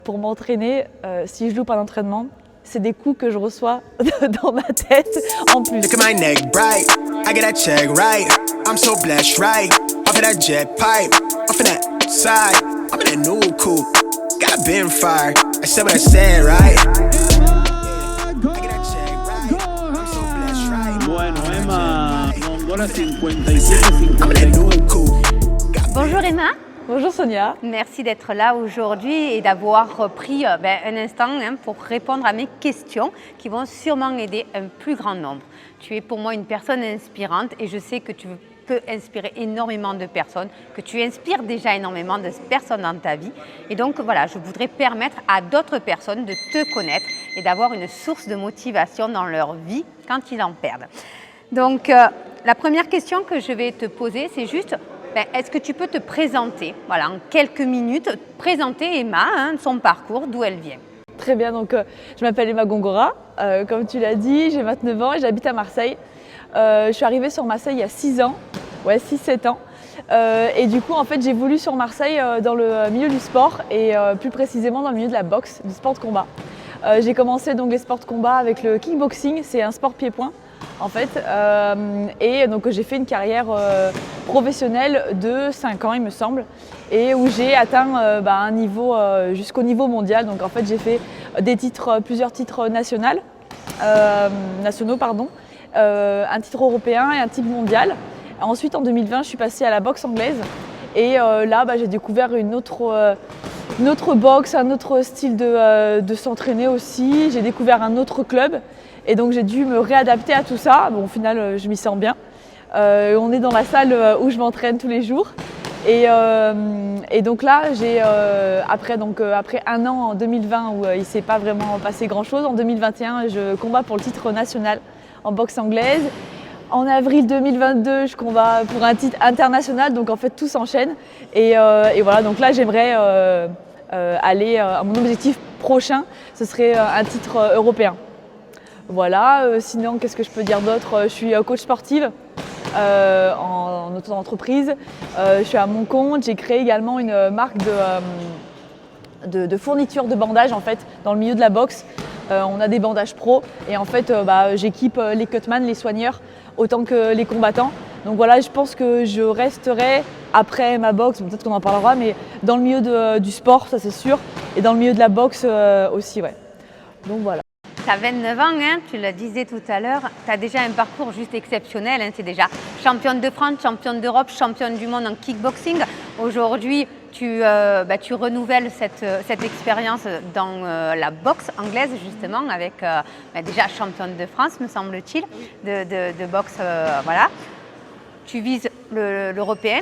Pour m'entraîner, si je loupe un entraînement, c'est des coups que je reçois dans ma tête en plus. Look at my neck bright, I get that check right. I'm so blessed, right? Off of that jet pipe, off of that side. I'm in that new coupe, got a bin fire. I said what I said, right? I get that check right. I'm so blessed, right? Bueno, Emma Góngora 57-59. I'm in that new coupe. Bonjour Emma, Bonjour Sonia. merci d'être là aujourd'hui et d'avoir pris un instant pour répondre à mes questions qui vont sûrement aider un plus grand nombre. Tu es pour moi une personne inspirante et je sais que tu peux inspirer énormément de personnes, que tu inspires déjà énormément de personnes dans ta vie. Et donc voilà, je voudrais permettre à d'autres personnes de te connaître et d'avoir une source de motivation dans leur vie quand ils en perdent. Donc la première question que je vais te poser, c'est juste... est-ce que tu peux te présenter, voilà, en quelques minutes, présenter Emma, son parcours, d'où elle vient? Très bien, donc je m'appelle Emma Góngora, comme tu l'as dit, j'ai 29 ans et j'habite à Marseille. Je suis arrivée sur Marseille il y a 6 ans, 6-7 ans. Et du coup, en fait, j'ai voulu sur Marseille dans le milieu du sport et plus précisément dans le milieu de la boxe, du sport de combat. J'ai commencé donc les sports de combat avec le kickboxing, c'est un sport pied-point. En fait, et donc j'ai fait une carrière professionnelle de 5 ans il me semble, et où j'ai atteint un niveau jusqu'au niveau mondial. Donc en fait j'ai fait plusieurs titres nationaux, un titre européen et un titre mondial. Ensuite en 2020 je suis passée à la boxe anglaise et là j'ai découvert une autre boxe, un autre style de s'entraîner aussi. J'ai découvert un autre club. Et donc j'ai dû me réadapter à tout ça. Bon, au final, je m'y sens bien. On est dans la salle où je m'entraîne tous les jours. Et donc là, après un an en 2020 où il ne s'est pas vraiment passé grand-chose, en 2021, je combats pour le titre national en boxe anglaise. En avril 2022, je combats pour un titre international. Donc en fait, tout s'enchaîne. Et voilà, donc là, j'aimerais aller à mon objectif prochain. Ce serait un titre européen. Voilà, sinon qu'est-ce que je peux dire d'autre? Je suis coach sportive en auto-entreprise, je suis à mon compte, j'ai créé également une marque de fourniture de bandages en fait dans le milieu de la boxe. On a des bandages pro et en fait j'équipe les cutman, les soigneurs autant que les combattants. Donc voilà, je pense que je resterai après ma boxe, peut-être qu'on en parlera, mais dans le milieu du sport, ça c'est sûr, et dans le milieu de la boxe aussi, ouais. Donc voilà. Tu as 29 ans, tu le disais tout à l'heure, tu as déjà un parcours juste exceptionnel. Tu es déjà championne de France, championne d'Europe, championne du monde en kickboxing. Aujourd'hui, tu renouvelles cette expérience dans la boxe anglaise, justement, avec déjà championne de France, me semble-t-il, de boxe. Voilà. Tu vises l'européen.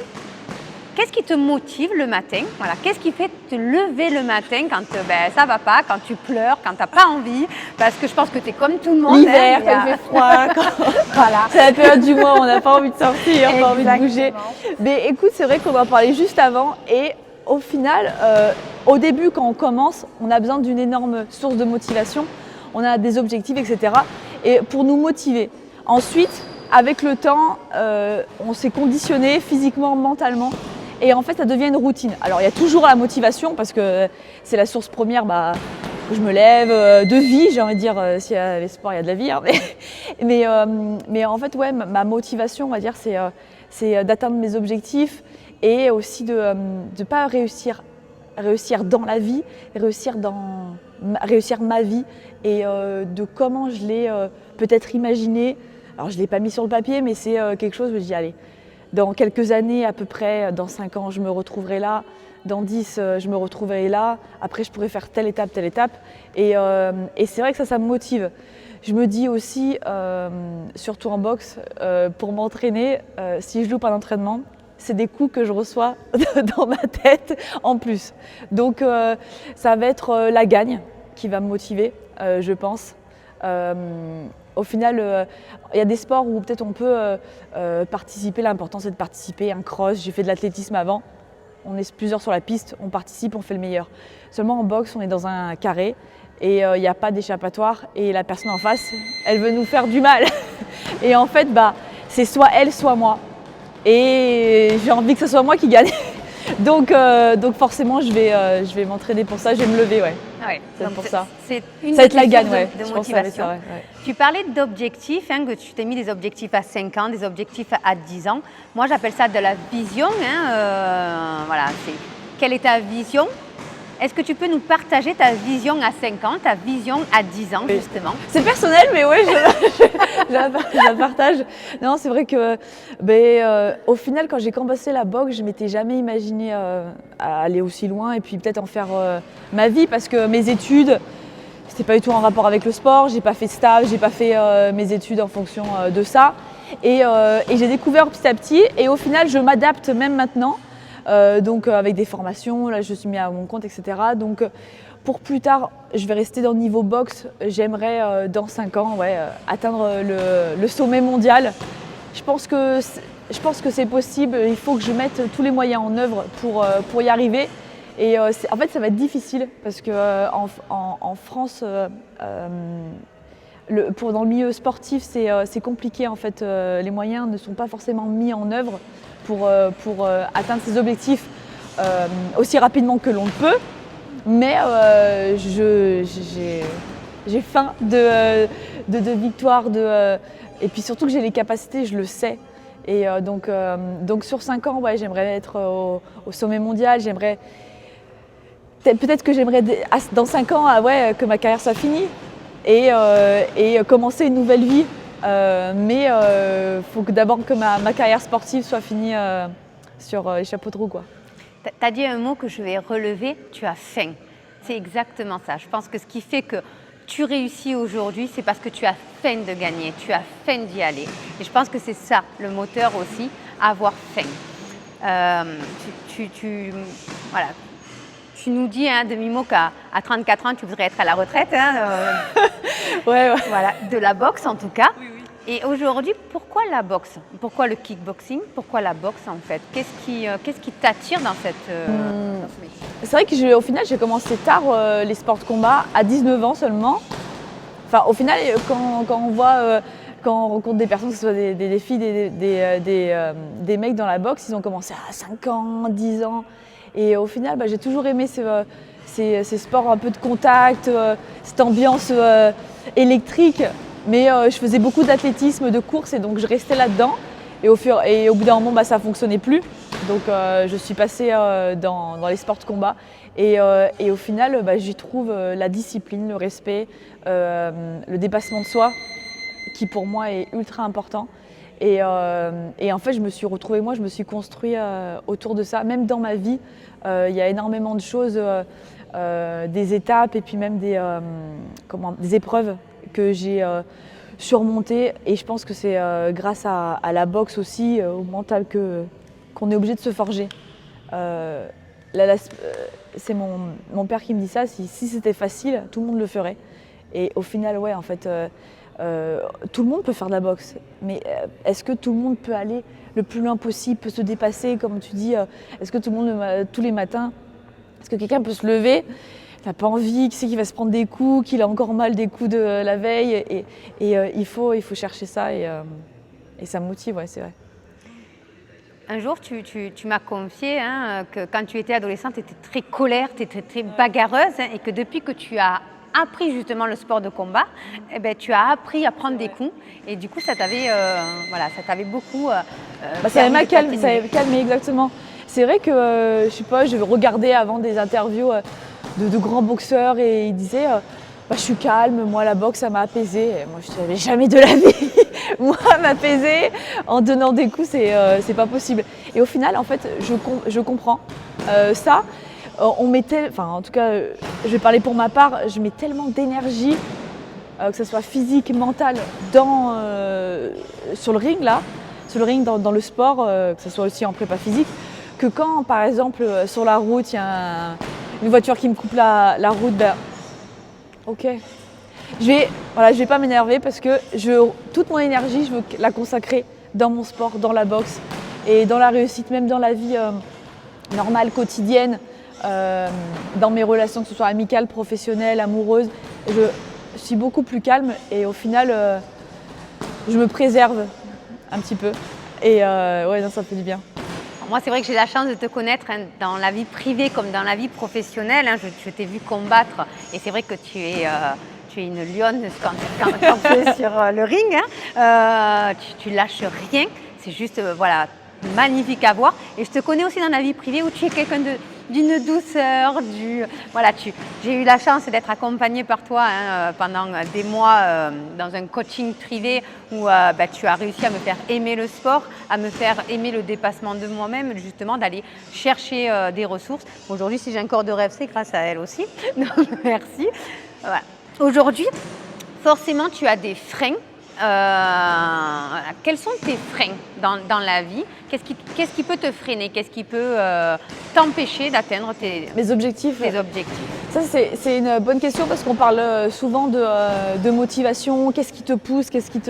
Qu'est-ce qui te motive le matin? Voilà. Qu'est-ce qui fait te lever le matin quand ça va pas, quand tu pleures, quand tu n'as pas envie? Parce que je pense que tu es comme tout le monde. L'hiver, quand il fait froid, voilà. C'est la période du mois où on n'a pas envie de sortir, pas envie de bouger. Mais écoute, c'est vrai qu'on en parlait juste avant et au final, au début quand on commence, on a besoin d'une énorme source de motivation, on a des objectifs, etc. Et pour nous motiver. Ensuite, avec le temps, on s'est conditionné physiquement, mentalement. Et en fait, ça devient une routine. Alors, il y a toujours la motivation parce que c'est la source première où je me lève, de vie, j'ai envie de dire. S'il y a l'espoir, il y a de la vie. Hein, mais en fait, ouais, ma motivation, on va dire, c'est d'atteindre mes objectifs et aussi de ne pas réussir dans la vie, réussir ma vie et de comment je l'ai peut-être imaginé. Alors, je ne l'ai pas mis sur le papier, mais c'est quelque chose où je dis, allez, dans quelques années, à peu près, dans 5 ans, je me retrouverai là. Dans 10, je me retrouverai là. Après, je pourrai faire telle étape. Et c'est vrai que ça me motive. Je me dis aussi, surtout en boxe, pour m'entraîner, si je loupe un entraînement, c'est des coups que je reçois dans ma tête en plus. Donc, ça va être la gagne qui va me motiver, je pense. Au final, il y a des sports où peut-être on peut participer. L'important, c'est de participer. Un cross, j'ai fait de l'athlétisme avant. On est plusieurs sur la piste, on participe, on fait le meilleur. Seulement en boxe, on est dans un carré et il n'y a pas d'échappatoire. Et la personne en face, elle veut nous faire du mal. Et en fait, c'est soit elle, soit moi. Et j'ai envie que ce soit moi qui gagne. Donc forcément, je vais m'entraîner pour ça, je vais me lever, ouais. Ouais, C'est donc pour ça. C'est une Ça va être la des gagne, sources ouais. de Je pense que ça va être motivation. ça, ouais. Tu parlais d'objectifs, que tu t'es mis des objectifs à 5 ans, des objectifs à 10 ans. Moi, j'appelle ça de la vision. Voilà, quelle est ta vision? Est-ce que tu peux nous partager ta vision à 5 ans, ta vision à 10 ans, justement? C'est personnel, mais ouais, je la partage. Non, c'est vrai que au final, quand j'ai commencé la boxe, je m'étais jamais imaginé à aller aussi loin et puis peut-être en faire ma vie, parce que mes études, c'était pas du tout en rapport avec le sport. J'ai pas fait de stage, j'ai pas fait mes études en fonction de ça. Et j'ai découvert petit à petit. Et au final, je m'adapte même maintenant. Donc avec des formations, là je suis mis à mon compte, etc. Donc pour plus tard, je vais rester dans le niveau boxe. J'aimerais dans 5 ans atteindre le sommet mondial. Je pense que c'est possible. Il faut que je mette tous les moyens en œuvre pour y arriver. Et en fait, ça va être difficile parce que en France, dans le milieu sportif, c'est compliqué. En fait, les moyens ne sont pas forcément mis en œuvre pour atteindre ses objectifs aussi rapidement que l'on le peut. Mais j'ai faim de victoire, et puis surtout que j'ai les capacités, je le sais. Et donc sur 5 ans, j'aimerais être au sommet mondial. Peut-être que j'aimerais dans 5 ans que ma carrière soit finie et commencer une nouvelle vie. Mais il faut d'abord que ma carrière sportive soit finie sur les chapeaux de roue, quoi. Tu as dit un mot que je vais relever, tu as faim. C'est exactement ça. Je pense que ce qui fait que tu réussis aujourd'hui, c'est parce que tu as faim de gagner, tu as faim d'y aller. Et je pense que c'est ça, le moteur aussi, avoir faim. Tu nous dis, demi-mot, qu'à 34 ans, tu voudrais être à la retraite. Ouais. Voilà, de la boxe en tout cas. Oui. Et aujourd'hui, pourquoi la boxe? Pourquoi le kickboxing? Pourquoi la boxe en fait? Qu'est-ce qui t'attire dans ce métier? C'est vrai qu'au final, j'ai commencé tard les sports de combat, à 19 ans seulement. Enfin, au final, quand on rencontre des personnes, que ce soit des filles, des mecs dans la boxe, ils ont commencé à 5 ans, 10 ans. Et au final, j'ai toujours aimé ces sports un peu de contact, cette ambiance électrique. Mais je faisais beaucoup d'athlétisme, de course, et donc je restais là-dedans. Et au bout d'un moment, ça ne fonctionnait plus. Donc je suis passée dans les sports de combat. Et au final, j'y trouve la discipline, le respect, le dépassement de soi, qui pour moi est ultra important. Et en fait, je me suis retrouvée, je me suis construite autour de ça. Même dans ma vie, il y a énormément de choses, des étapes et puis même des épreuves que j'ai surmontées. Et je pense que c'est grâce à la boxe aussi, au mental, qu'on est obligé de se forger. C'est mon père qui me dit ça, si c'était facile, tout le monde le ferait. Et au final, en fait, tout le monde peut faire de la boxe, mais est-ce que tout le monde peut aller le plus loin possible, peut se dépasser, comme tu dis, est-ce que tout le monde, tous les matins, est-ce que quelqu'un peut se lever, n'a pas envie, qui sait qu'il va se prendre des coups, qu'il a encore mal des coups de la veille, et il faut chercher ça, et ça me motive, c'est vrai. Un jour, tu m'as confié que quand tu étais adolescente, tu étais très colère, tu étais très bagarreuse, et que depuis que tu as appris justement le sport de combat, tu as appris à prendre des coups, et du coup ça t'avait beaucoup ça m'a calmé, exactement. C'est vrai que je regardais avant des interviews de grands boxeurs, et ils disaient je suis calme, moi la boxe ça m'a apaisé. Et moi je ne savais jamais de la vie. Moi m'apaiser en donnant des coups, c'est pas possible. Et au final, en fait, je comprends ça. En tout cas, je vais parler pour ma part, je mets tellement d'énergie, que ce soit physique, mentale, sur le ring dans le sport, que ce soit aussi en prépa physique, que quand par exemple sur la route il y a une voiture qui me coupe la route, ok. Je vais pas m'énerver, parce que toute mon énergie, je veux la consacrer dans mon sport, dans la boxe, et dans la réussite, même dans la vie normale, quotidienne. Dans mes relations, que ce soit amicales, professionnelles, amoureuses, je suis beaucoup plus calme, et au final, je me préserve un petit peu. Et ça me fait du bien. moi, c'est vrai que j'ai la chance de te connaître dans la vie privée comme dans la vie professionnelle. Je t'ai vu combattre et c'est vrai que tu es une lionne quand tu es sur le ring. Tu lâches rien. C'est juste voilà, magnifique à voir. Et je te connais aussi dans la vie privée où tu es quelqu'un d'une douceur. Voilà, j'ai eu la chance d'être accompagnée par toi pendant des mois dans un coaching privé où tu as réussi à me faire aimer le sport, à me faire aimer le dépassement de moi-même, justement d'aller chercher des ressources. Aujourd'hui, si j'ai un corps de rêve, c'est grâce à elle aussi. Donc, merci. Voilà. Aujourd'hui, forcément, tu as des freins. Quels sont tes freins dans la vie? Qu'est-ce qui peut te freiner? Qu'est-ce qui peut t'empêcher d'atteindre mes objectifs? Tes objectifs. Ça, c'est une bonne question parce qu'on parle souvent de motivation. Qu'est-ce qui te pousse? Qu'est-ce qui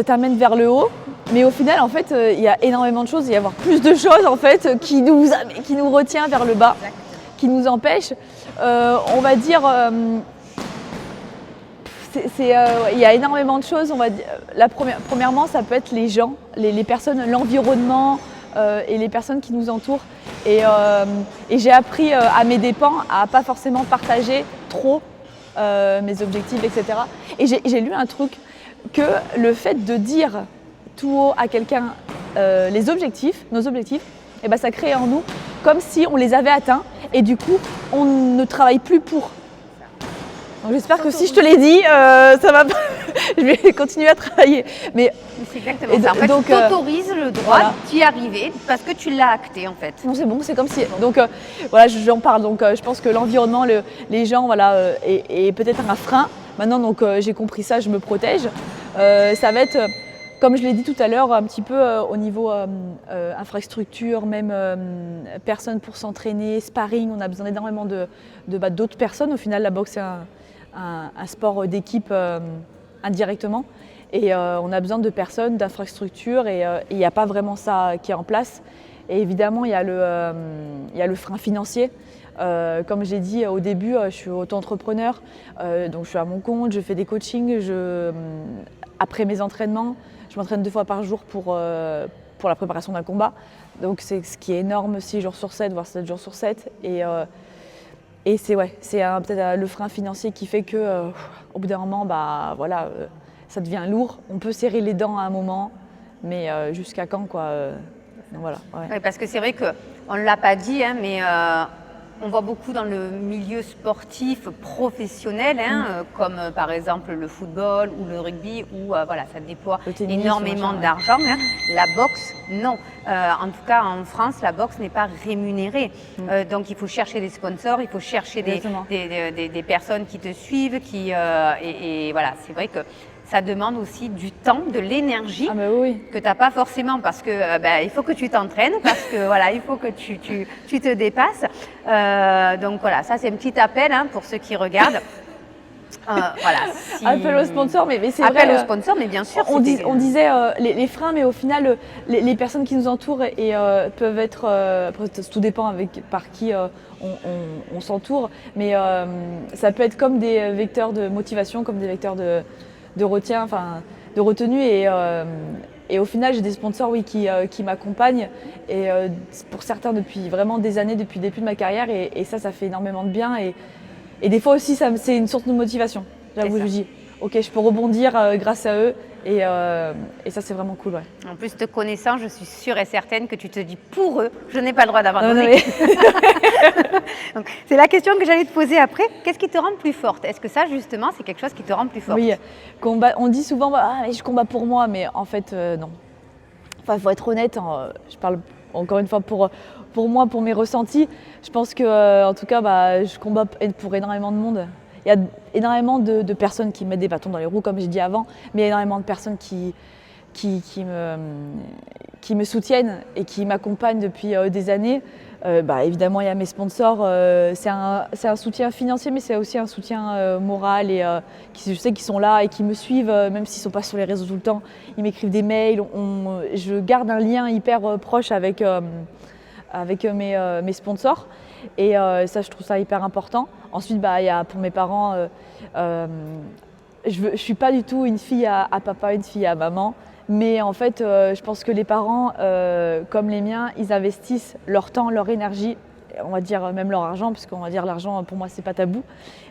t'amène vers le haut? Mais au final, en fait, il y a énormément de choses. Il y a avoir plus de choses en fait qui nous retient vers le bas, qui nous empêchent. On va dire. Il y a énormément de choses, on va dire. Premièrement, ça peut être les gens, les personnes, l'environnement et les personnes qui nous entourent. Et j'ai appris à mes dépens à pas forcément partager trop mes objectifs, etc. Et j'ai lu un truc que le fait de dire tout haut à quelqu'un nos objectifs, et ben ça crée en nous comme si on les avait atteints et du coup on ne travaille plus pour. Donc j'espère que si je te l'ai dit, ça va pas. Je vais continuer à travailler. Mais c'est exactement ça. En fait, tu t'autorises le droit d'y arriver parce que tu l'as acté en fait. Non, c'est bon, c'est comme si. Donc voilà, j'en parle. Donc je pense que l'environnement, les gens, voilà, est peut-être un frein. Maintenant, donc j'ai compris ça, je me protège. Ça va être, comme je l'ai dit tout à l'heure, un petit peu au niveau infrastructure, même personnes pour s'entraîner, sparring. On a besoin énormément d'autres personnes. Au final, la boxe, c'est un sport d'équipe indirectement et on a besoin de personnes, d'infrastructures et il n'y a pas vraiment ça qui est en place. Et évidemment, il y a le frein financier. Comme j'ai dit au début, je suis auto-entrepreneur, donc je suis à mon compte, je fais des coachings. Après mes entraînements, je m'entraîne 2 fois par jour pour la préparation d'un combat. Donc c'est ce qui est énorme, 6 jours sur 7, voire 7 jours sur 7. Et c'est peut-être le frein financier qui fait que au bout d'un moment, ça devient lourd. On peut serrer les dents à un moment, mais jusqu'à quand quoi voilà. Ouais. Oui, parce que c'est vrai qu'on ne l'a pas dit, mais on voit beaucoup dans le milieu sportif professionnel, comme par exemple le football ou le rugby, où ça déploie énormément d'argent. La boxe, non. En tout cas, en France, la boxe n'est pas rémunérée. Donc, il faut chercher des sponsors, il faut chercher des personnes qui te suivent. Et voilà, c'est vrai que ça demande aussi du temps, de l'énergie que tu n'as pas forcément parce que il faut que tu t'entraînes, parce que voilà, il faut que tu te dépasses. Donc voilà, ça c'est un petit appel pour ceux qui regardent. Appel au sponsor, mais c'est appel vrai. Au sponsor, mais bien sûr. On disait les freins, mais au final, les personnes qui nous entourent peuvent être. Tout dépend par qui on s'entoure, mais ça peut être comme des vecteurs de motivation, comme des vecteurs de retenue et au final j'ai des sponsors qui m'accompagnent et pour certains depuis vraiment des années, depuis le début de ma carrière et ça fait énormément de bien et des fois aussi c'est une source de motivation. J'avoue, je me dis ok, je peux rebondir grâce à eux et ça c'est vraiment cool. Ouais. En plus te connaissant, je suis sûre et certaine que tu te dis pour eux, je n'ai pas le droit d'abandonner. Donc, c'est la question que j'allais te poser après. Qu'est-ce qui te rend plus forte? Est-ce que ça justement c'est quelque chose qui te rend plus forte? Oui, on dit souvent je combats pour moi, mais en fait non. Enfin, faut être honnête, je parle encore une fois pour moi, pour mes ressentis. Je pense que en tout cas je combats pour énormément de monde. Il y a énormément de personnes qui mettent des bâtons dans les roues, comme j'ai dit avant, mais il y a énormément de personnes qui me soutiennent et qui m'accompagnent depuis des années. Évidemment, il y a mes sponsors. C'est un soutien financier, mais c'est aussi un soutien moral et je sais qu'ils sont là et qui me suivent, même s'ils ne sont pas sur les réseaux tout le temps. Ils m'écrivent des mails. Je garde un lien hyper proche avec mes sponsors. Et ça, je trouve ça hyper important. Ensuite, il y a pour mes parents, je ne suis pas du tout une fille à papa, une fille à maman. Mais en fait, je pense que les parents, comme les miens, ils investissent leur temps, leur énergie, on va dire même leur argent, parce qu'on va dire l'argent, pour moi, c'est pas tabou.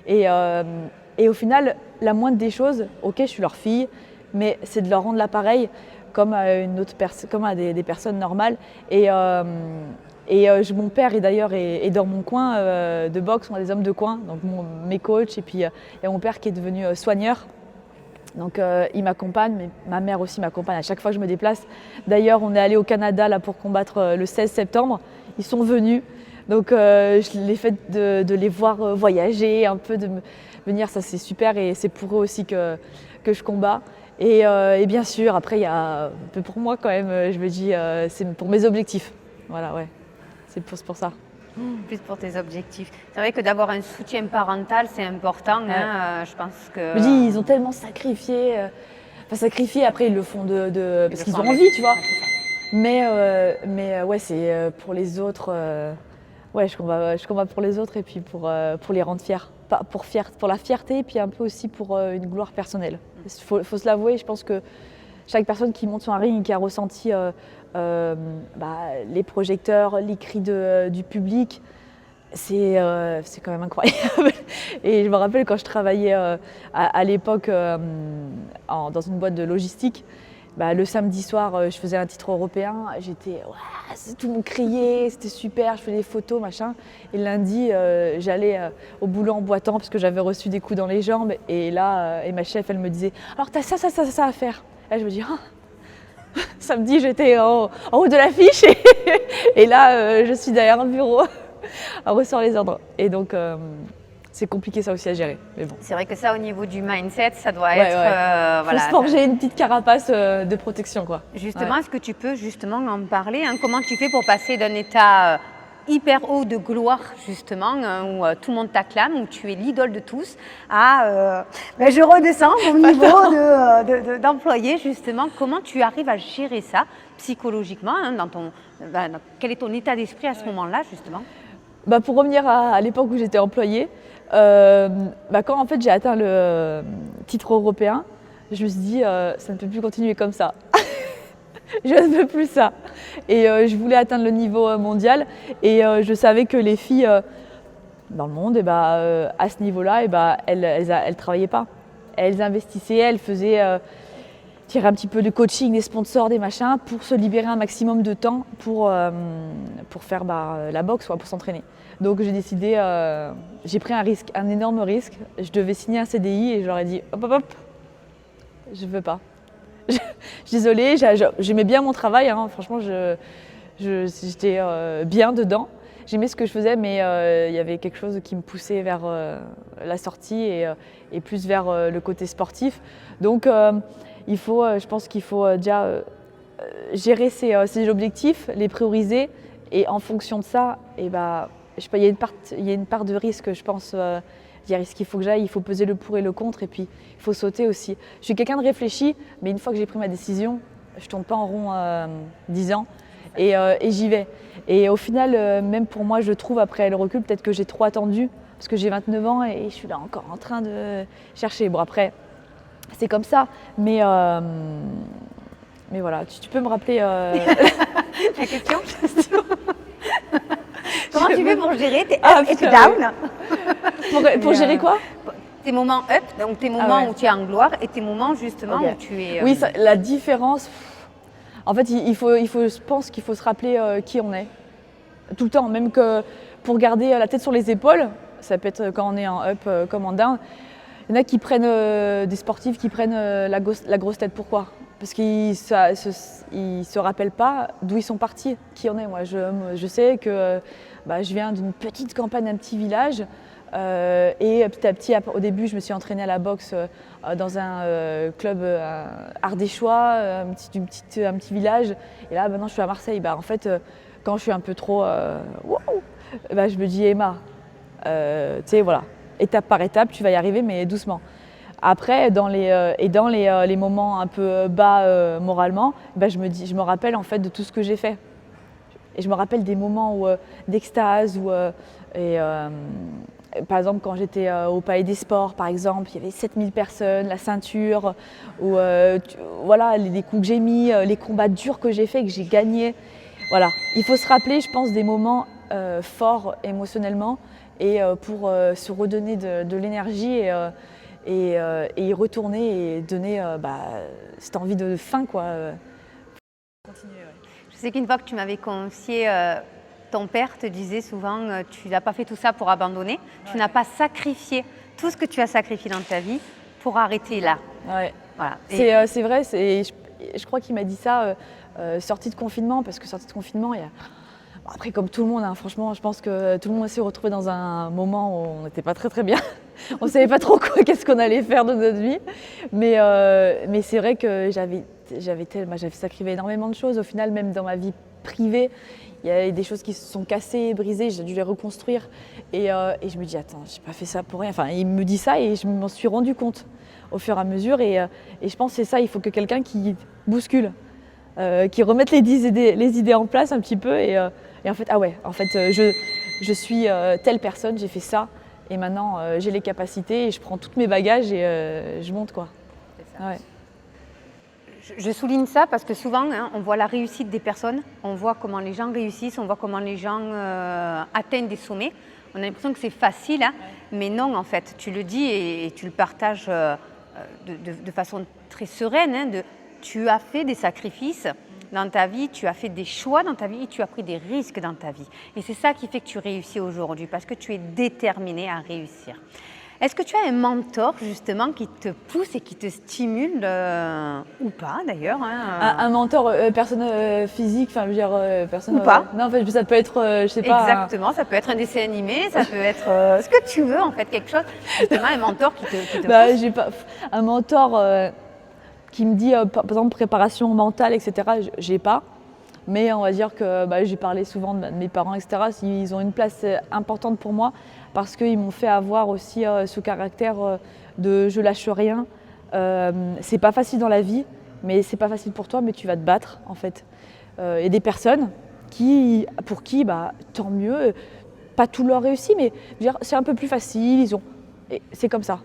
Et au final, la moindre des choses, ok, je suis leur fille, mais c'est de leur rendre l'appareil comme à une autre comme à des personnes normales. Mon père est dans mon coin de boxe, on a des hommes de coin, donc mes coachs, et puis il y a mon père qui est devenu soigneur. Donc il m'accompagne, mais ma mère aussi m'accompagne à chaque fois que je me déplace. D'ailleurs, on est allé au Canada là, pour combattre le 16 septembre. Ils sont venus, donc je l'ai fait de les voir voyager, un peu de venir, ça c'est super, et c'est pour eux aussi que je combats. Et bien sûr, après, il y a un peu pour moi quand même, je me dis, c'est pour mes objectifs. Voilà, ouais, c'est pour ça. Plus pour tes objectifs. C'est vrai que d'avoir un soutien parental, c'est important. Ouais. Hein, je pense que. Je me dis, ils ont tellement sacrifié. Sacrifié, après, ils le font parce qu'ils ont envie, tu vois. Mais ouais, c'est pour les autres. Ouais, je combats pour les autres et puis pour les rendre fiers. Pas pour la fierté, et puis un peu aussi pour une gloire personnelle. Faut se l'avouer, je pense que chaque personne qui monte sur un ring et qui a ressenti les projecteurs, les cris du public, c'est quand même incroyable. Et je me rappelle quand je travaillais à l'époque dans une boîte de logistique, le samedi soir, je faisais un titre européen, tout le monde criait, c'était super, je faisais des photos, machin. Et le lundi, j'allais au boulot en boitant parce que j'avais reçu des coups dans les jambes. Et là, ma chef, elle me disait « Alors, t'as ça à faire ». Et là, je me dis « Ah !» Samedi, j'étais en haut de l'affiche et là, je suis derrière un bureau à recevoir les ordres. Et donc, c'est compliqué ça aussi à gérer. Mais bon. C'est vrai que ça, au niveau du mindset, ça doit être… Faut se forger une petite carapace de protection, quoi. Justement, est-ce que tu peux justement en parler, hein, comment tu fais pour passer d'un état hyper haut de gloire, justement, où tout le monde t'acclame, où tu es l'idole de tous, à je redescends au niveau d'employé, justement. Comment tu arrives à gérer ça psychologiquement, hein, quel est ton état d'esprit à ce moment-là, justement? Pour revenir à l'époque où j'étais employée, quand en fait j'ai atteint le titre européen, je me suis dit ça ne peut plus continuer comme ça. Je ne veux plus ça. Et je voulais atteindre le niveau mondial, et je savais que les filles dans le monde, à ce niveau-là, elles travaillaient pas. Elles investissaient, elles faisaient tirer un petit peu de coaching, des sponsors, des machins, pour se libérer un maximum de temps pour faire la boxe, pour s'entraîner. Donc j'ai décidé, j'ai pris un risque, un énorme risque. Je devais signer un CDI et je leur ai dit hop, je veux pas. Je suis désolée, j'aimais bien mon travail, hein. Franchement, j'étais bien dedans. J'aimais ce que je faisais, mais il y avait quelque chose qui me poussait vers la sortie et plus vers le côté sportif. Donc je pense qu'il faut déjà gérer ses objectifs, les prioriser, et en fonction de ça, il y a une part de risque, je pense. Est-ce qu'il faut que j'aille, il faut peser le pour et le contre, et puis il faut sauter aussi. Je suis quelqu'un de réfléchi, mais une fois que j'ai pris ma décision, je ne tourne pas en rond 10 ans, et j'y vais. Et au final, même pour moi, je trouve, après le recul, peut-être que j'ai trop attendu, parce que j'ai 29 ans et je suis là encore en train de chercher. Bon, après, c'est comme ça, mais voilà, tu peux me rappeler… La question. Comment tu fais pour gérer tes Ah, up et tes putain, down? Pour gérer quoi? Tes moments up, donc tes moments où tu es en gloire, et tes moments justement Ok. où tu es… Oui, la différence, en fait, je pense qu'il faut se rappeler qui on est. Tout le temps, même que pour garder la tête sur les épaules, ça peut être quand on est en up comme en down. Il y en a qui prennent, des sportifs qui prennent la grosse tête. Pourquoi? Parce qu'ils ne se rappellent pas d'où ils sont partis, qui on est. Moi, je sais que je viens d'une petite campagne, d'un petit village. Et petit à petit, au début, je me suis entraînée à la boxe dans un club ardéchois, un petit village. Et là, maintenant, je suis à Marseille. En fait, quand je suis un peu trop je me dis Emma, voilà, étape par étape, tu vas y arriver, mais doucement. Après, dans les moments un peu bas moralement, je me rappelle en fait de tout ce que j'ai fait. Et je me rappelle des moments d'extase Par exemple, quand j'étais au Palais des Sports, par exemple, il y avait 7000 personnes, la ceinture, ou voilà, les coups que j'ai mis, les combats durs que j'ai faits, que j'ai gagnés. Voilà, il faut se rappeler, je pense, des moments forts émotionnellement et pour se redonner de l'énergie et y retourner et donner cette envie de fin, quoi. Continuer, ouais. Je sais qu'une fois que tu m'avais confié, ton père te disait souvent tu n'as pas fait tout ça pour abandonner, tu n'as pas sacrifié tout ce que tu as sacrifié dans ta vie pour arrêter là. Ouais. Voilà. C'est vrai, je crois qu'il m'a dit ça sortie de confinement, parce que sortie de confinement, il y a... Après, comme tout le monde, hein, franchement, je pense que tout le monde s'est retrouvé dans un moment où on n'était pas très bien. On ne savait pas trop qu'est-ce qu'on allait faire de notre vie. Mais c'est vrai que j'avais sacrifié énormément de choses. Au final, même dans ma vie privée, il y a des choses qui se sont cassées, brisées, j'ai dû les reconstruire. Et je me dis, attends, j'ai pas fait ça pour rien. Enfin, il me dit ça et je m'en suis rendu compte au fur et à mesure. Et je pense que c'est ça, il faut que quelqu'un qui bouscule, qui remette les idées en place un petit peu. Et en fait, je suis telle personne, j'ai fait ça. Et maintenant, j'ai les capacités et je prends tous mes bagages et je monte, quoi. C'est ça. Ouais. Je souligne ça parce que souvent, on voit la réussite des personnes, on voit comment les gens réussissent, on voit comment les gens atteignent des sommets. On a l'impression que c'est facile, mais non, en fait. Tu le dis et tu le partages de façon très sereine. Tu as fait des sacrifices dans ta vie, tu as fait des choix dans ta vie et tu as pris des risques dans ta vie. Et c'est ça qui fait que tu réussis aujourd'hui, parce que tu es déterminé à réussir. Est-ce que tu as un mentor justement qui te pousse et qui te stimule ou pas d'ailleurs Un mentor, personne physique, enfin je veux dire personne. Ou pas. Non, en fait ça peut être, je sais pas. Exactement, ça peut être un dessin animé, ça peut être ce que tu veux en fait, quelque chose. Justement, un mentor qui te pousse. J'ai pas un mentor qui me dit par exemple préparation mentale, etc. J'ai pas. Mais on va dire que j'ai parlé souvent de mes parents, etc. Ils ont une place importante pour moi parce qu'ils m'ont fait avoir aussi ce caractère de je lâche rien. C'est pas facile dans la vie, mais c'est pas facile pour toi, mais tu vas te battre en fait. Et des personnes pour qui, tant mieux, pas tout leur réussit, mais je veux dire, c'est un peu plus facile, et c'est comme ça.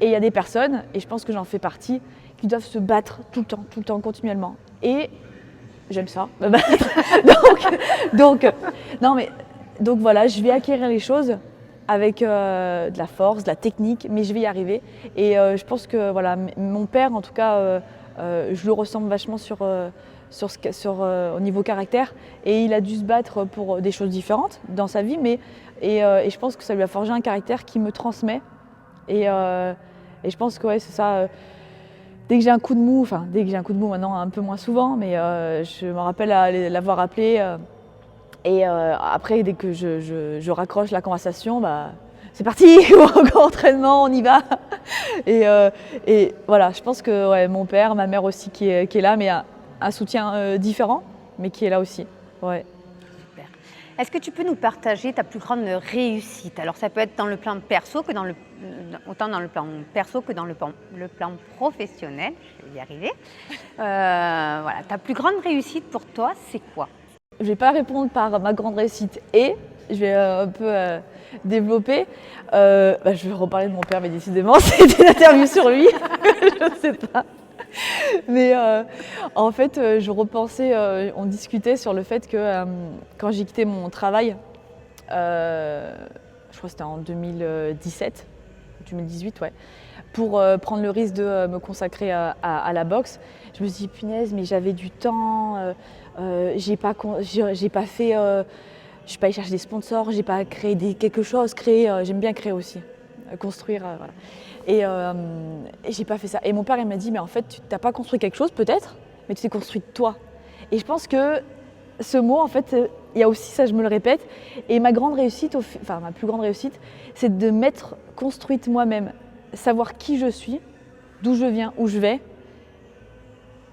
Et il y a des personnes, et je pense que j'en fais partie, qui doivent se battre tout le temps, continuellement. Et j'aime ça, me battre. donc voilà, je vais acquérir les choses avec de la force, de la technique, mais je vais y arriver. Et je pense que voilà, mon père, en tout cas, je le ressemble vachement au niveau caractère. Et il a dû se battre pour des choses différentes dans sa vie, et je pense que ça lui a forgé un caractère qui me transmet. Et je pense que ouais, c'est ça. Dès que j'ai un coup de mou maintenant un peu moins souvent, mais je me rappelle l'avoir appelé. Et après, dès que je raccroche la conversation, c'est parti, encore entraînement, on y va. Et voilà, je pense que ouais, mon père, ma mère aussi qui est là, mais un soutien différent, mais qui est là aussi. Ouais. Super. Est-ce que tu peux nous partager ta plus grande réussite? Alors ça peut être dans le plan perso que autant dans le plan perso que dans le plan professionnel. Je vais y arriver. Voilà, ta plus grande réussite pour toi, c'est quoi? Je ne vais pas répondre par ma grande réussite et je vais un peu développer. Je vais reparler de mon père, mais décidément, c'était une interview sur lui. Je ne sais pas. Mais en fait, je repensais, on discutait sur le fait que quand j'ai quitté mon travail, je crois que c'était en 2017, 2018, ouais, pour prendre le risque de me consacrer à la boxe, je me suis dit, punaise, mais j'avais du temps, j'ai pas fait, je suis pas allée chercher des sponsors, j'ai pas créé quelque chose, j'aime bien créer aussi, construire, voilà. Et j'ai pas fait ça. Et mon père, il m'a dit, mais en fait, tu n'as pas construit quelque chose peut-être, mais tu t'es construit toi. Et je pense que ce mot, en fait, il y a aussi ça, je me le répète. Et ma grande réussite, ma plus grande réussite, c'est de m'être construite moi-même, savoir qui je suis, d'où je viens, où je vais.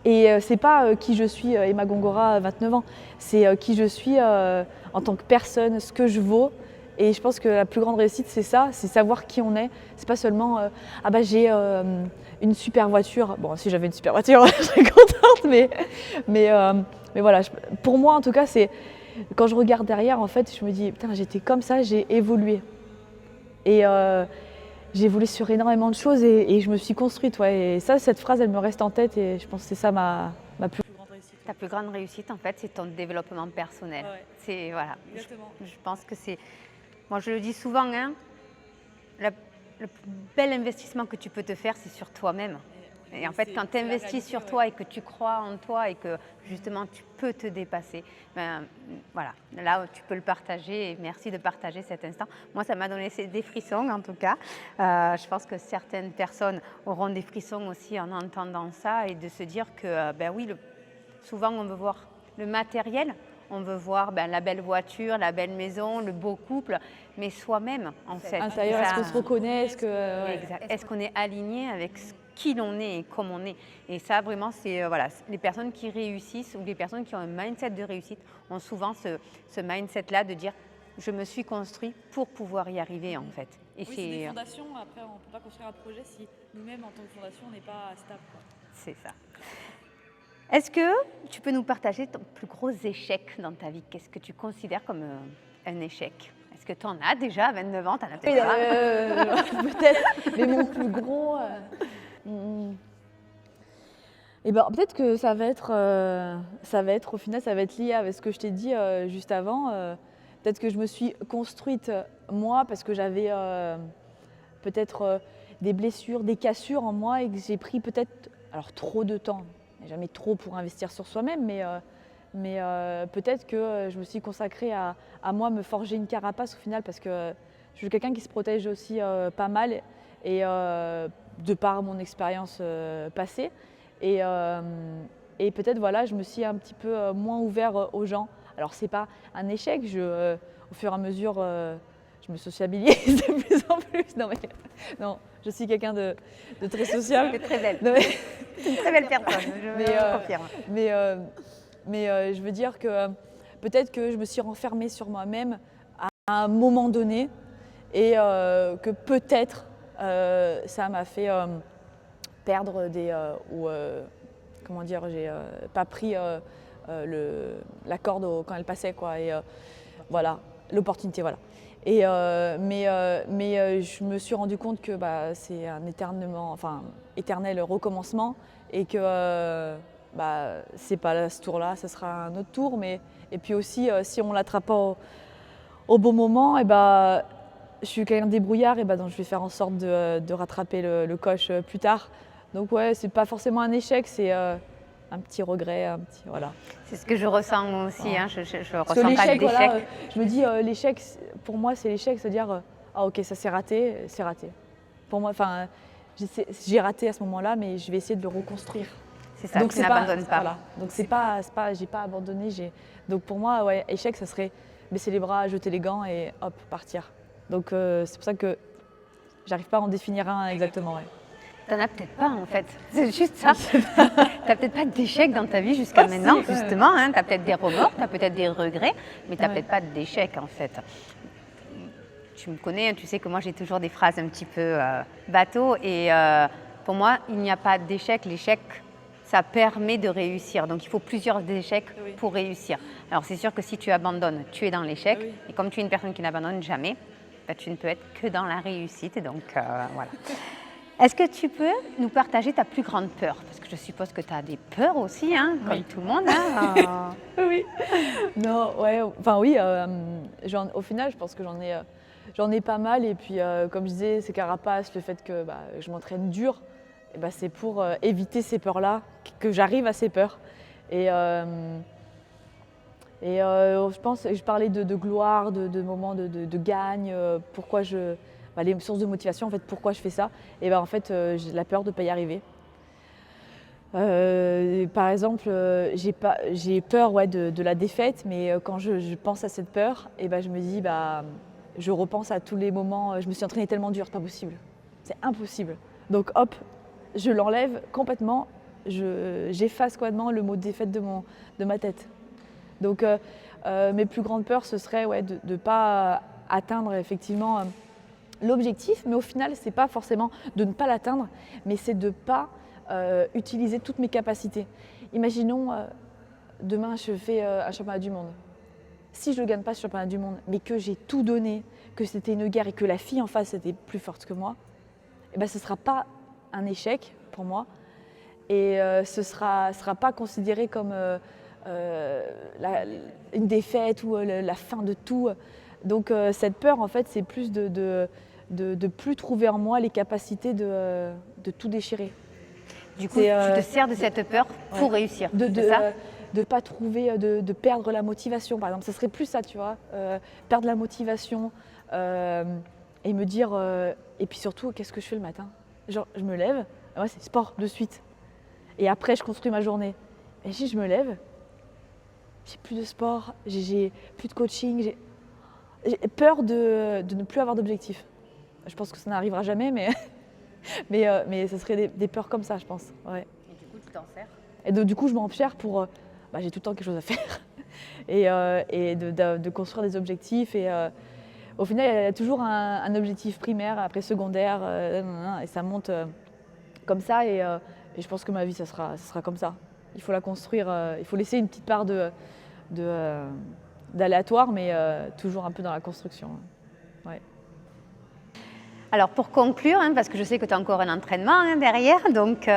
Et c'est pas qui je suis, Emma Gongora, 29 ans, c'est qui je suis en tant que personne, ce que je vaux. Et je pense que la plus grande réussite, c'est ça, c'est savoir qui on est. C'est pas seulement j'ai une super voiture. Bon, si j'avais une super voiture, je serais contente, mais voilà. Pour moi, en tout cas, c'est quand je regarde derrière, en fait, je me dis putain, j'étais comme ça, j'ai évolué. Et j'ai voulu sur énormément de choses et je me suis construite. Ouais. Et ça, cette phrase, elle me reste en tête et je pense que c'est ça ma plus grande réussite. Ta plus grande réussite, en fait, c'est ton développement personnel. Ouais. C'est, voilà. Exactement. Je pense que c'est... Moi, je le dis souvent, hein, le plus bel investissement que tu peux te faire, c'est sur toi-même. Et en fait, quand tu investis sur toi et que tu crois en toi et que justement tu peux te dépasser, ben, voilà, là tu peux le partager et merci de partager cet instant. Moi, ça m'a donné des frissons en tout cas. Je pense que certaines personnes auront des frissons aussi en entendant ça et de se dire que, ben oui, souvent on veut voir le matériel, on veut voir la belle voiture, la belle maison, le beau couple, mais soi-même en fait. Intérieur, est-ce qu'on se reconnaît, est-ce qu'on est aligné avec qui l'on est et comme on est. Et ça, vraiment, c'est voilà, les personnes qui réussissent ou les personnes qui ont un mindset de réussite ont souvent ce mindset-là de dire je me suis construit pour pouvoir y arriver en fait. Et c'est des fondations, après on ne peut pas construire un projet si nous-mêmes en tant que fondation on n'est pas stable. C'est ça. Est-ce que tu peux nous partager ton plus gros échec dans ta vie? Qu'est-ce que tu considères comme un échec? Est-ce que tu en as déjà à 29 ans? Tu en as peut-être peut-être, mais mon plus gros... Et ben, peut-être que ça va être au final, ça va être lié avec ce que je t'ai dit juste avant. Peut-être que je me suis construite moi parce que j'avais peut-être des blessures, des cassures en moi et que j'ai pris peut-être trop de temps. Jamais trop pour investir sur soi-même, mais peut-être que je me suis consacrée à moi me forger une carapace au final parce que je suis quelqu'un qui se protège aussi pas mal et de par mon expérience passée. Et peut-être voilà, je me suis un petit peu moins ouvert aux gens. Alors c'est pas un échec, au fur et à mesure je me sociabilise de plus en plus. Non, je suis quelqu'un de très sociable. C'est très belle. C'est une très belle personne, je confirme. Mais je veux dire que peut-être que je me suis renfermée sur moi-même à un moment donné et que peut-être ça m'a fait perdre comment dire, j'ai pas pris la corde quand elle passait quoi et voilà, l'opportunité voilà. Et mais je me suis rendu compte que c'est un éternel recommencement et que c'est pas ce tour-là, ce sera un autre tour. Et puis aussi, si on ne l'attrape pas au bon moment, je suis quelqu'un de débrouillard, donc je vais faire en sorte de rattraper le coche plus tard. Donc ouais, c'est pas forcément un échec, c'est un petit regret, voilà. C'est ce que je ressens aussi, voilà. Je ressens pas d'échec. Voilà, je me dis, l'échec, pour moi, c'est l'échec, c'est-à-dire, ok, ça c'est raté. Pour moi, j'ai raté à ce moment-là, mais je vais essayer de le reconstruire. C'est ça, donc tu n'abandonnes pas. Voilà. Donc j'ai pas abandonné. Donc pour moi, ouais, échec, ça serait baisser les bras, jeter les gants et hop, partir. Donc c'est pour ça que j'arrive pas à en définir un exactement. Ouais. T'en as peut-être pas en fait, c'est juste ça. T'as peut-être pas d'échec dans ta vie jusqu'à maintenant, justement. Hein. T'as peut-être des remords, t'as peut-être des regrets, mais t'as peut-être pas d'échec en fait. Tu me connais, tu sais que moi j'ai toujours des phrases un petit peu bateau et pour moi il n'y a pas d'échec. L'échec, ça permet de réussir. Donc il faut plusieurs échecs pour réussir. Alors c'est sûr que si tu abandonnes, tu es dans l'échec. Et comme tu es une personne qui n'abandonne jamais, tu ne peux être que dans la réussite. Donc voilà. Est-ce que tu peux nous partager ta plus grande peur? Parce que je suppose que tu as des peurs aussi, hein, comme tout le monde. Hein. Oui. Non, ouais, enfin oui, au final, je pense que j'en ai pas mal. Et puis, comme je disais, ces carapaces, le fait que je m'entraîne dur, c'est pour éviter ces peurs-là, que j'arrive à ces peurs. Et je pense, je parlais de gloire, de moments de gagne, pourquoi les sources de motivation, en fait, pourquoi je fais ça. Et en fait, j'ai la peur de ne pas y arriver. Par exemple, j'ai peur de la défaite, mais quand je pense à cette peur, je me dis, je repense à tous les moments, je me suis entraînée tellement dur, c'est pas possible, c'est impossible. Donc hop, je l'enlève complètement, j'efface complètement le mot défaite de ma tête. Donc mes plus grandes peurs, ce serait de ne pas atteindre effectivement l'objectif, mais au final, c'est pas forcément de ne pas l'atteindre, mais c'est de ne pas utiliser toutes mes capacités. Imaginons, demain, je fais un championnat du monde. Si je ne gagne pas ce championnat du monde, mais que j'ai tout donné, que c'était une guerre et que la fille en face était plus forte que moi, eh ben, ce ne sera pas un échec pour moi et ce sera pas considéré comme une défaite ou la fin de tout. Donc cette peur, en fait, c'est plus de plus trouver en moi les capacités de tout déchirer. Du coup, tu te sers de cette peur pour réussir, c'est ça ? De pas trouver, de perdre la motivation, par exemple. Ça serait plus ça, tu vois, perdre la motivation et me dire, et puis surtout, qu'est-ce que je fais le matin ? Genre, je me lève, ouais, c'est sport de suite. Et après, je construis ma journée. Et si je me lève, j'ai plus de sport, j'ai plus de coaching, j'ai peur de ne plus avoir d'objectif. Je pense que ça n'arrivera jamais, mais ce serait des peurs comme ça, je pense. Ouais. Et du coup, tu t'en sers ? Et donc, du coup, je m'en sers pour... j'ai tout le temps quelque chose à faire et de construire des objectifs. Et au final, il y a toujours un objectif primaire, après secondaire, et ça monte comme ça. Et je pense que ma vie, ça sera comme ça. Il faut la construire, il faut laisser une petite part d'aléatoire, mais toujours un peu dans la construction. Ouais. Alors pour conclure, parce que je sais que tu as encore un entraînement derrière, donc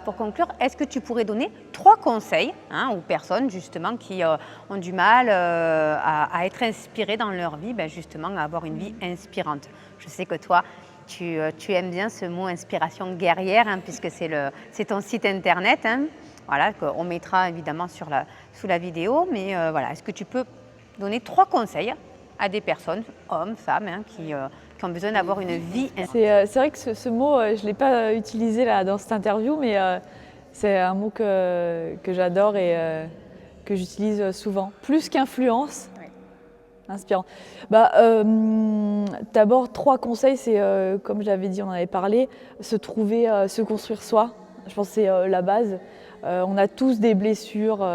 pour conclure, est-ce que tu pourrais donner 3 conseils aux personnes justement qui ont du mal à être inspirées dans leur vie, justement à avoir une vie inspirante ? Je sais que toi, tu aimes bien ce mot inspiration guerrière, puisque c'est ton site internet, voilà, qu'on mettra évidemment sous la vidéo, mais voilà, est-ce que tu peux donner 3 conseils à des personnes, hommes, femmes, qui ont besoin d'avoir une vie. C'est vrai que ce mot, je ne l'ai pas utilisé là, dans cette interview, mais c'est un mot que j'adore et que j'utilise souvent. Plus qu'influence, inspirant. D'abord, 3 conseils, c'est comme je l'avais dit, on en avait parlé, se construire soi. Je pense que c'est la base. On a tous des blessures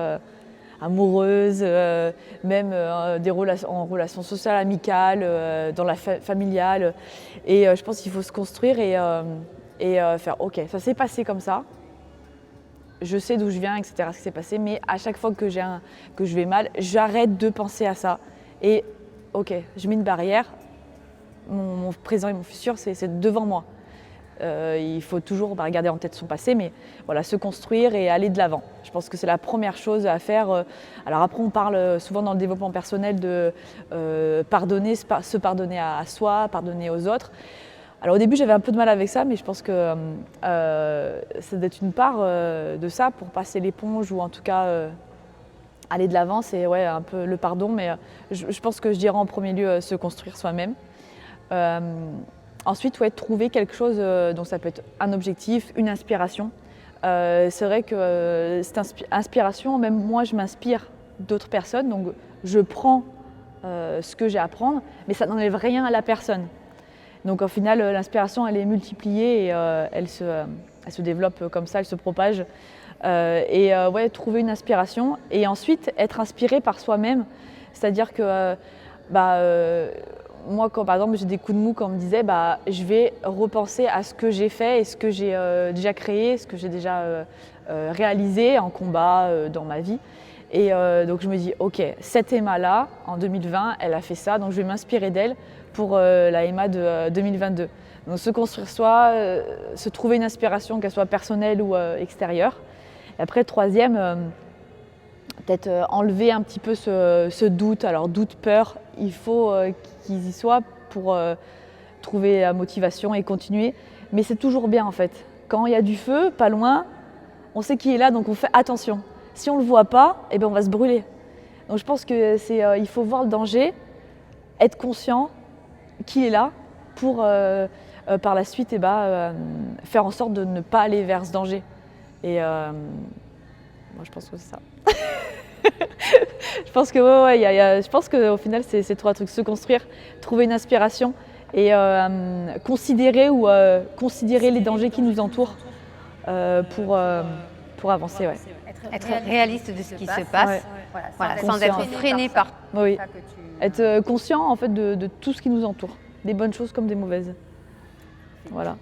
amoureuses, même en relations sociales, amicales, dans la familiale. Et je pense qu'il faut se construire et faire « ok, ça s'est passé comme ça, je sais d'où je viens, etc., ce qui s'est passé, mais à chaque fois que je vais mal, j'arrête de penser à ça. Et ok, je mets une barrière, mon présent et mon futur, c'est devant moi. Il faut toujours garder en tête son passé, mais voilà, se construire et aller de l'avant. Je pense que c'est la première chose à faire. Alors après, on parle souvent dans le développement personnel de pardonner, se pardonner à soi, pardonner aux autres. Alors au début, j'avais un peu de mal avec ça, mais je pense que ça doit être une part de ça pour passer l'éponge ou en tout cas aller de l'avant. C'est un peu le pardon, mais je pense que je dirais en premier lieu se construire soi-même. Ensuite, trouver quelque chose, donc ça peut être un objectif, une inspiration. C'est vrai que cette inspiration, même moi je m'inspire d'autres personnes, donc je prends ce que j'ai à prendre, mais ça n'enlève rien à la personne. Donc au final, l'inspiration elle est multipliée et elle se développe comme ça, elle se propage. Trouver une inspiration et ensuite être inspiré par soi-même, c'est-à-dire que moi, quand par exemple j'ai des coups de mou, quand on me disait je vais repenser à ce que j'ai fait et ce que j'ai déjà créé, ce que j'ai déjà réalisé en combat dans ma vie. Et donc je me dis, ok, cette Emma-là, en 2020, elle a fait ça, donc je vais m'inspirer d'elle pour la Emma de 2022. Donc se construire soi, se trouver une inspiration, qu'elle soit personnelle ou extérieure. Et après, troisième, peut-être enlever un petit peu ce doute. Alors doute, peur, il faut qu'ils y soient pour trouver la motivation et continuer. Mais c'est toujours bien en fait. Quand il y a du feu, pas loin, on sait qui est là, donc on fait attention. Si on ne le voit pas, on va se brûler. Donc je pense qu'il faut voir le danger, être conscient qui est là pour par la suite faire en sorte de ne pas aller vers ce danger. Et moi je pense que c'est ça. Je pense que je pense qu'au final c'est 3 trucs: se construire, trouver une inspiration et considérer les dangers qui nous entourent pour avancer. Ouais. Être réaliste de ce qui se passe, sans être freiné par ça que tu... Être conscient en fait de tout ce qui nous entoure, des bonnes choses comme des mauvaises. Voilà.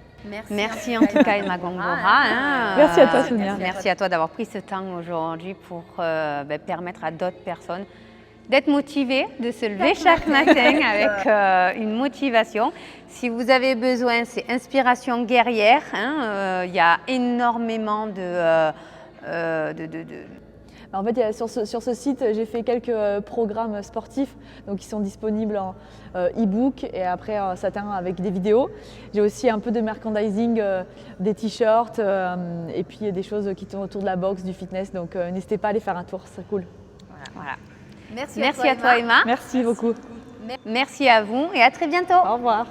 Merci en tout cas Emma Gongora. Merci à toi Sonia. Merci à toi d'avoir pris ce temps aujourd'hui pour permettre à d'autres personnes d'être motivé, de se lever chaque matin avec une motivation. Si vous avez besoin, c'est Inspiration Guerrière. Il y a énormément En fait, sur ce site, j'ai fait quelques programmes sportifs donc qui sont disponibles en e-book et après satin avec des vidéos. J'ai aussi un peu de merchandising, des t-shirts et puis des choses qui tournent autour de la boxe, du fitness. Donc n'hésitez pas à aller faire un tour, c'est cool. Voilà. Merci Merci à toi, Emma. Merci beaucoup. Merci à vous et à très bientôt. Au revoir.